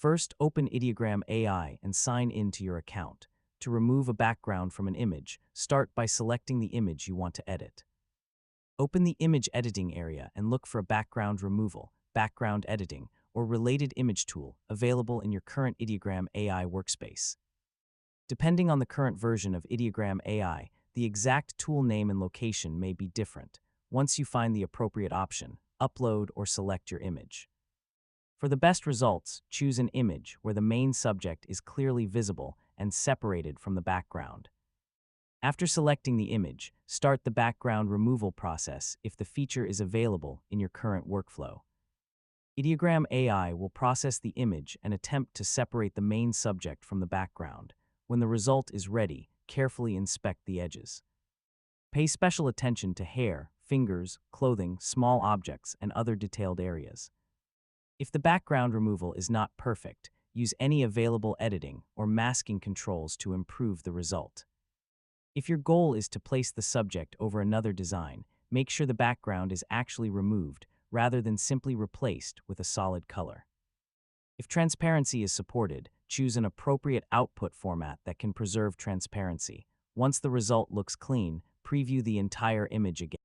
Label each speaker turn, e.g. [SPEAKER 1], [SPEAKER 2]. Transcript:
[SPEAKER 1] First, open Ideogram AI and sign in to your account. To remove a background from an image, start by selecting the image you want to edit. Open the image editing area and look for a background removal, background editing, or related image tool available in your current Ideogram AI workspace. Depending on the current version of Ideogram AI, the exact tool name and location may be different. Once you find the appropriate option, upload or select your image. For the best results, choose an image where the main subject is clearly visible and separated from the background. After selecting the image, start the background removal process if the feature is available in your current workflow. Ideogram AI will process the image and attempt to separate the main subject from the background. When the result is ready, carefully inspect the edges. Pay special attention to hair, fingers, clothing, small objects, and other detailed areas. If the background removal is not perfect, use any available editing or masking controls to improve the result. If your goal is to place the subject over another design, make sure the background is actually removed rather than simply replaced with a solid color. If transparency is supported, choose an appropriate output format that can preserve transparency. Once the result looks clean, preview the entire image again.